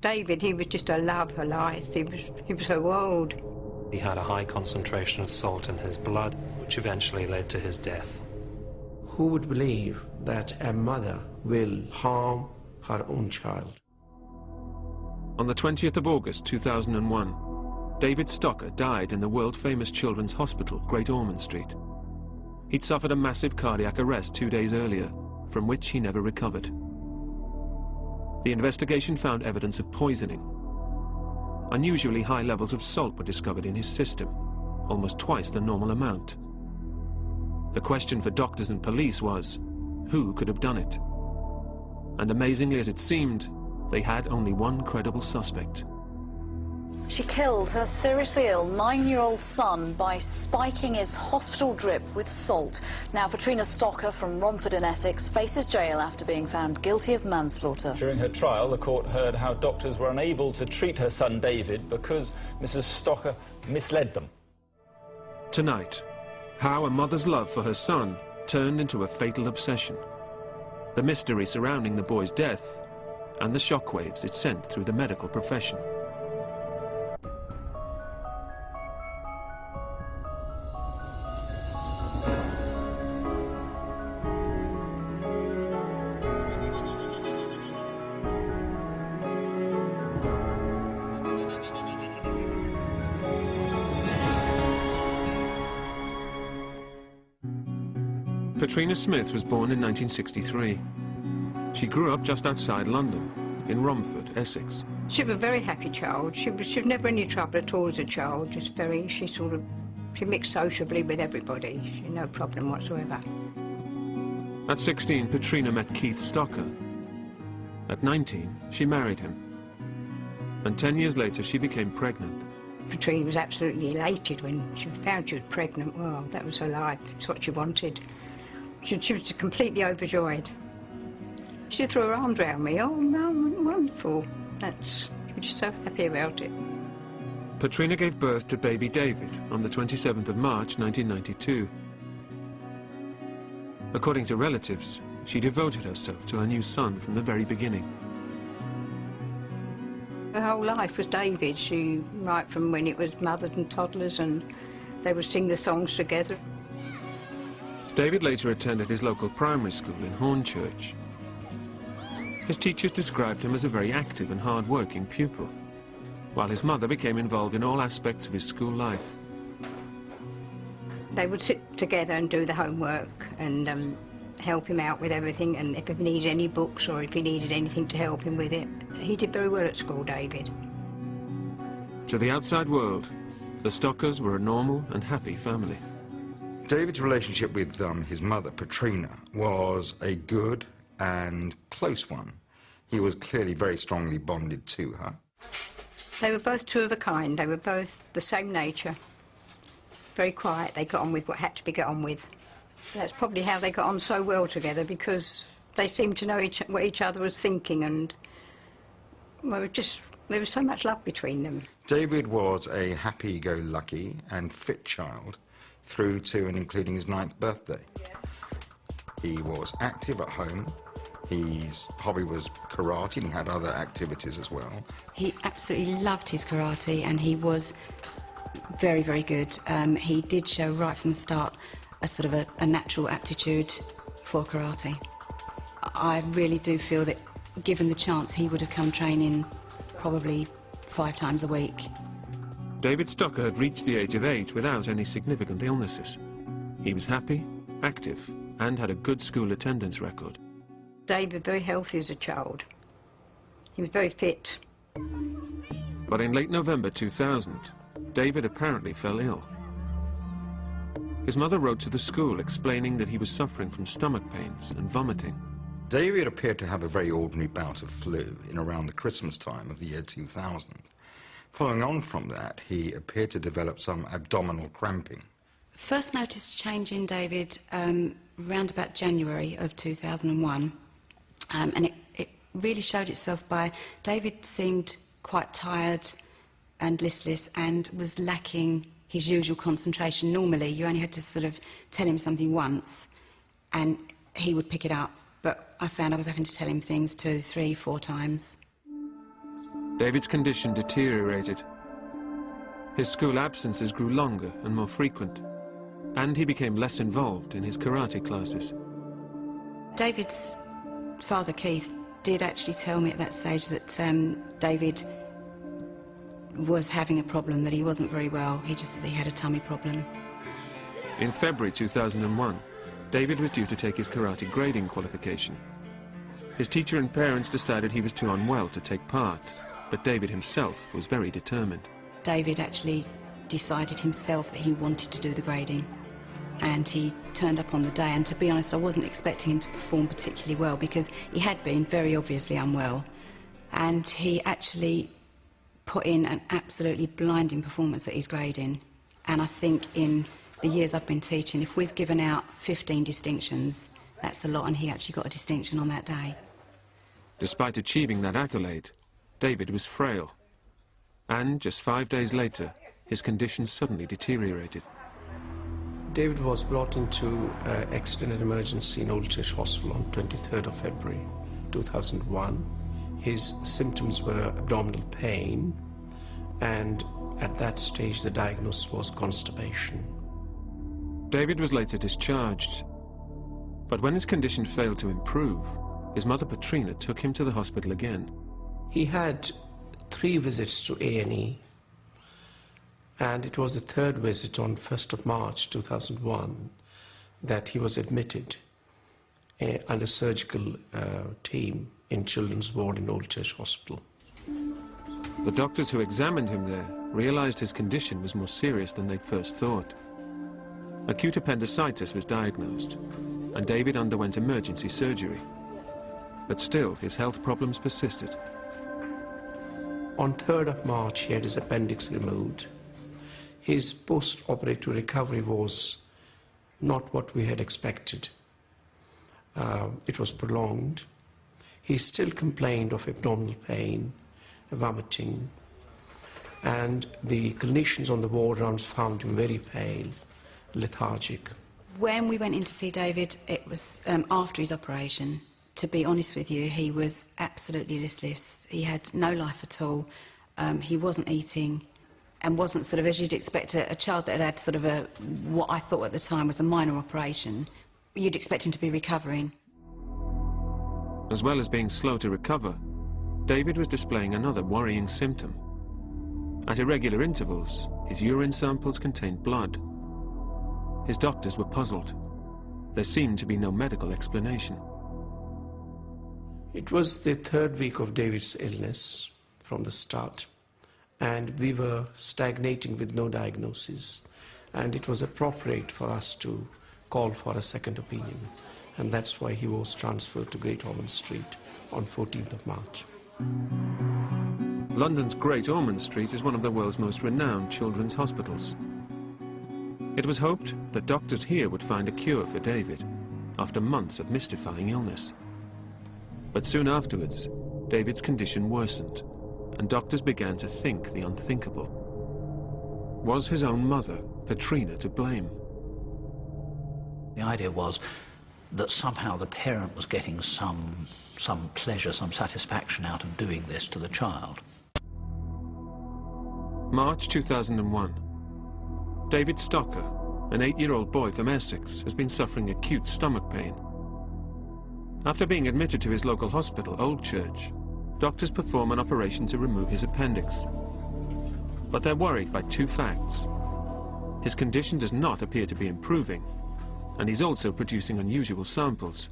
David, he was just a love of life. He was so old. He had a high concentration of salt in his blood, which eventually led to his death. Who would believe that a mother will harm her own child? On the 20th of August 2001, David Stocker died in the world-famous Children's Hospital, Great Ormond Street. He'd suffered a massive cardiac arrest 2 days earlier, from which he never recovered. The investigation found evidence of poisoning. Unusually high levels of salt were discovered in his system, almost twice the normal amount. The question for doctors and police was, who could have done it? And amazingly as it seemed, they had only one credible suspect. She killed her seriously ill 9-year-old son by spiking his hospital drip with salt. Now, Petrina Stocker from Romford in Essex faces jail after being found guilty of manslaughter. During her trial, the court heard how doctors were unable to treat her son David because Mrs. Stocker misled them. Tonight, how a mother's love for her son turned into a fatal obsession. The mystery surrounding the boy's death and the shockwaves it sent through the medical profession. Petrina Smith was born in 1963. She grew up just outside London, in Romford, Essex. She was a very happy child. She was never any trouble at all as a child. She mixed sociably with everybody. She had no problem whatsoever. At 16, Petrina met Keith Stocker. At 19, she married him. And 10 years later, she became pregnant. Petrina was absolutely elated when she found she was pregnant. Well, that was her life. It's what she wanted. She was completely overjoyed. She threw her arms around me. Oh, no, wonderful. She was just so happy about it. Petrina gave birth to baby David on the 27th of March, 1992. According to relatives, she devoted herself to her new son from the very beginning. Her whole life was David. Right from when it was mothers and toddlers, and they would sing the songs together. David later attended his local primary school in Hornchurch. His teachers described him as a very active and hard-working pupil, while his mother became involved in all aspects of his school life. They would sit together and do the homework and help him out with everything, and if he needed any books or if he needed anything to help him with it. He did very well at school, David. To the outside world, the Stockers were a normal and happy family. David's relationship with his mother, Petrina, was a good and close one. He was clearly very strongly bonded to her. They were both two of a kind. They were both the same nature. Very quiet. They got on with what had to be got on with. That's probably how they got on so well together, because they seemed to know what each other was thinking, and well, there was so much love between them. David was a happy-go-lucky and fit child through to and including his 9th birthday. He was active at home. His hobby was karate, and he had other activities as well. He absolutely loved his karate, and he was very, very good. He did show right from the start a sort of a natural aptitude for karate. I really do feel that, given the chance, he would have come training probably 5 times a week. David Stocker had reached the age of 8 without any significant illnesses. He was happy, active, and had a good school attendance record. David was very healthy as a child. He was very fit. But in late November 2000, David apparently fell ill. His mother wrote to the school explaining that he was suffering from stomach pains and vomiting. David appeared to have a very ordinary bout of flu in around the Christmas time of the year 2000. Following on from that, he appeared to develop some abdominal cramping. First noticed change in David around about January of 2001, and it really showed itself by David seemed quite tired and listless and was lacking his usual concentration. Normally, you only had to sort of tell him something once and he would pick it up, but I found I was having to tell him things 2, 3, 4 times. David's condition deteriorated. His school absences grew longer and more frequent, and he became less involved in his karate classes. David's father, Keith, did actually tell me at that stage that David was having a problem, that he wasn't very well. He just said he had a tummy problem. In February 2001, David was due to take his karate grading qualification. His teacher and parents decided he was too unwell to take part, but David himself was very determined. David actually decided himself that he wanted to do the grading, and he turned up on the day, and to be honest, I wasn't expecting him to perform particularly well because he had been very obviously unwell, and he actually put in an absolutely blinding performance at his grading. And I think in the years I've been teaching, if we've given out 15 distinctions, that's a lot, and he actually got a distinction on that day. Despite achieving that accolade, David was frail, and just 5 days later, his condition suddenly deteriorated. David was brought into accident emergency in Old Church Hospital on 23rd of February 2001. His symptoms were abdominal pain, and at that stage the diagnosis was constipation. David was later discharged, but when his condition failed to improve, his mother Petrina took him to the hospital again. He had 3 visits to A&E, and it was the 3rd visit on 1st of March 2001 that he was admitted under surgical team in Children's Ward in Old Church Hospital. The doctors who examined him there realized his condition was more serious than they'd first thought. Acute appendicitis was diagnosed, and David underwent emergency surgery. But still, his health problems persisted. On 3rd of March, he had his appendix removed. His post-operative recovery was not what we had expected. It was prolonged. He still complained of abdominal pain, vomiting, and the clinicians on the ward rounds found him very pale, lethargic. When we went in to see David, it was after his operation. To be honest with you, he was absolutely listless. He had no life at all. He wasn't eating and wasn't sort of, as you'd expect a child that had had sort of what I thought at the time was a minor operation, you'd expect him to be recovering. As well as being slow to recover, David was displaying another worrying symptom. At irregular intervals, his urine samples contained blood. His doctors were puzzled. There seemed to be no medical explanation. It was the 3rd week of David's illness from the start, and we were stagnating with no diagnosis, and it was appropriate for us to call for a second opinion, and that's why he was transferred to Great Ormond Street on 14th of March. London's Great Ormond Street is one of the world's most renowned children's hospitals. It was hoped that doctors here would find a cure for David after months of mystifying illness. But soon afterwards, David's condition worsened, and doctors began to think the unthinkable. Was his own mother, Petrina, to blame? The idea was that somehow the parent was getting some pleasure, some satisfaction out of doing this to the child. March 2001. David Stocker, an 8-year-old boy from Essex, has been suffering acute stomach pain. After being admitted to his local hospital, Old Church, doctors perform an operation to remove his appendix. But they're worried by 2 facts. His condition does not appear to be improving, and he's also producing unusual samples.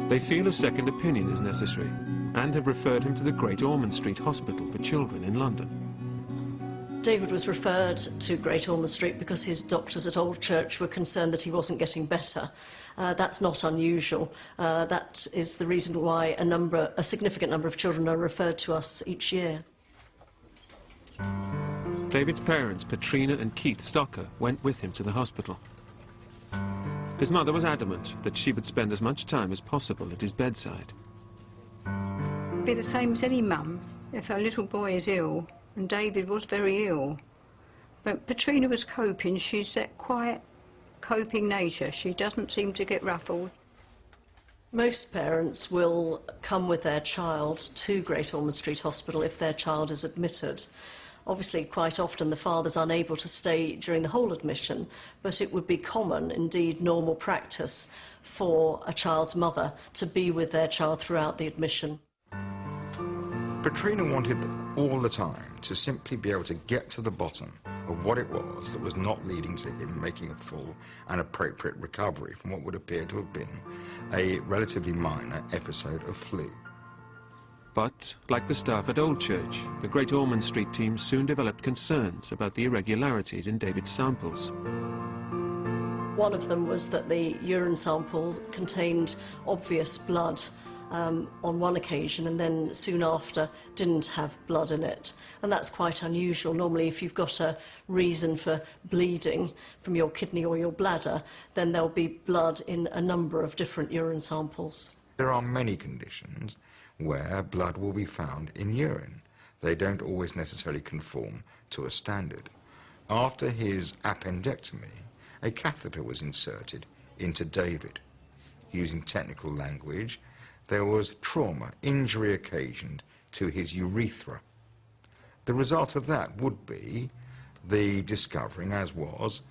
They feel a second opinion is necessary and have referred him to the Great Ormond Street Hospital for Children in London. David was referred to Great Ormond Street because his doctors at Old Church were concerned that he wasn't getting better. That's not unusual. That is the reason why a significant number of children are referred to us each year. David's parents, Petrina and Keith Stocker, went with him to the hospital. His mother was adamant that she would spend as much time as possible at his bedside. It'd be the same as any mum if her little boy is ill, and David was very ill. But Petrina was coping. She's that quiet, coping nature. She doesn't seem to get ruffled. Most parents will come with their child to Great Ormond Street Hospital if their child is admitted. Obviously, quite often the father's unable to stay during the whole admission, but it would be common, indeed normal practice, for a child's mother to be with their child throughout the admission. Petrina wanted all the time to simply be able to get to the bottom of what it was that was not leading to him making a full and appropriate recovery from what would appear to have been a relatively minor episode of flu. But, like the staff at Old Church, the Great Ormond Street team soon developed concerns about the irregularities in David's samples. One of them was that the urine sample contained obvious blood on one occasion, and then soon after didn't have blood in it. And that's quite unusual. Normally, if you've got a reason for bleeding from your kidney or your bladder, then there'll be blood in a number of different urine samples. There are many conditions where blood will be found in urine. They don't always necessarily conform to a standard. After his appendectomy, a catheter was inserted into David. Using technical language, there was trauma, injury occasioned to his urethra. The result of that would be the discovering, as was,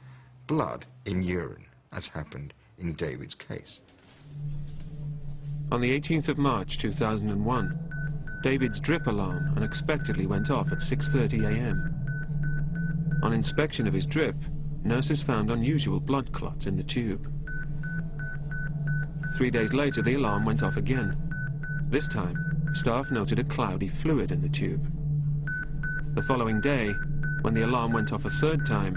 blood in urine, as happened in David's case. On the 18th of March 2001, David's drip alarm unexpectedly went off at 6:30 a.m. On inspection of his drip, nurses found unusual blood clots in the tube. 3 days later, the alarm went off again. This time, staff noted a cloudy fluid in the tube. The following day, when the alarm went off a third time,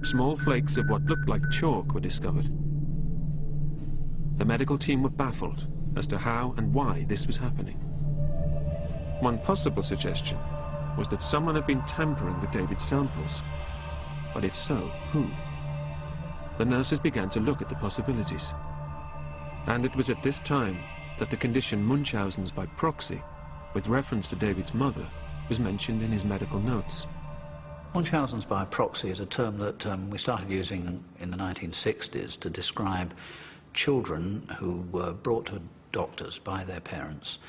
small flakes of what looked like chalk were discovered. The medical team were baffled as to how and why this was happening. One possible suggestion was that someone had been tampering with David's samples. But if so, who? The nurses began to look at the possibilities. And it was at this time that the condition Munchausen's by proxy, with reference to David's mother, was mentioned in his medical notes. Munchausen's by proxy is a term that we started using in the 1960s to describe children who were brought to doctors by their parents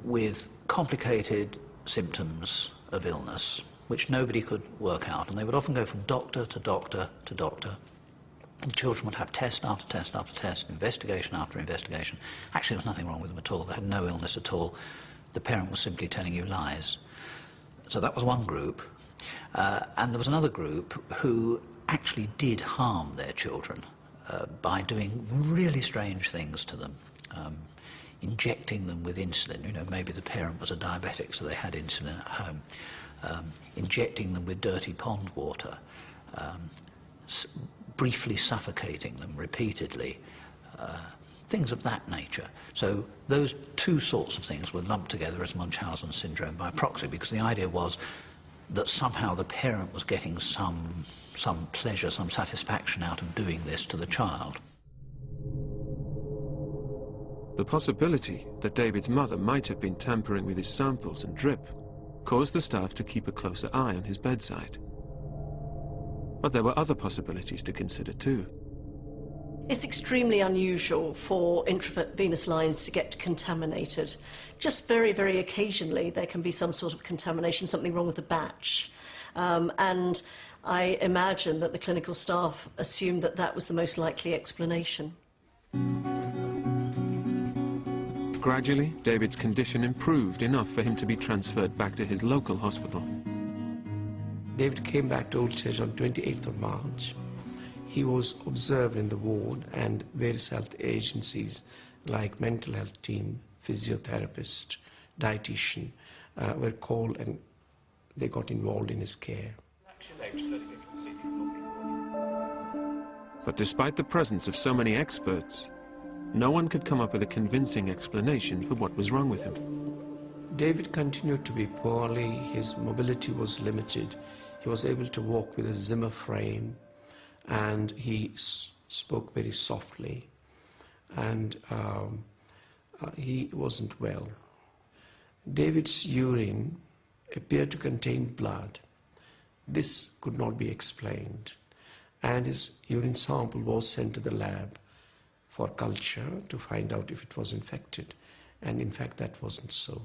with complicated symptoms of illness which nobody could work out, and they would often go from doctor to doctor to doctor. The children would have test after test after test, investigation after investigation. Actually, there was nothing wrong with them at all. They had no illness at all. The parent was simply telling you lies. So that was one group. And there was another group who actually did harm their children by doing really strange things to them. Injecting them with insulin. You know, maybe the parent was a diabetic, so they had insulin at home. Injecting them with dirty pond water. Briefly suffocating them repeatedly. Things of that nature. So those two sorts of things were lumped together as Munchausen syndrome by proxy, because the idea was that somehow the parent was getting some pleasure, some satisfaction out of doing this to the child. The possibility that David's mother might have been tampering with his samples and drip caused the staff to keep a closer eye on his bedside. But there were other possibilities to consider too. It's extremely unusual for intravenous lines to get contaminated. Just very, very occasionally there can be some sort of contamination, something wrong with the batch. And I imagine that the clinical staff assumed that that was the most likely explanation. Gradually, David's condition improved enough for him to be transferred back to his local hospital. David came back to Old Church on 28th of March. He was observed in the ward, and various health agencies like mental health team, physiotherapist, dietitian were called, and they got involved in his care. But despite the presence of so many experts, no one could come up with a convincing explanation for what was wrong with him. David continued to be poorly. His mobility was limited. He was able to walk with a Zimmer frame, and he spoke very softly, and he wasn't well. David's urine appeared to contain blood. This could not be explained, and his urine sample was sent to the lab for culture to find out if it was infected. And in fact, that wasn't so.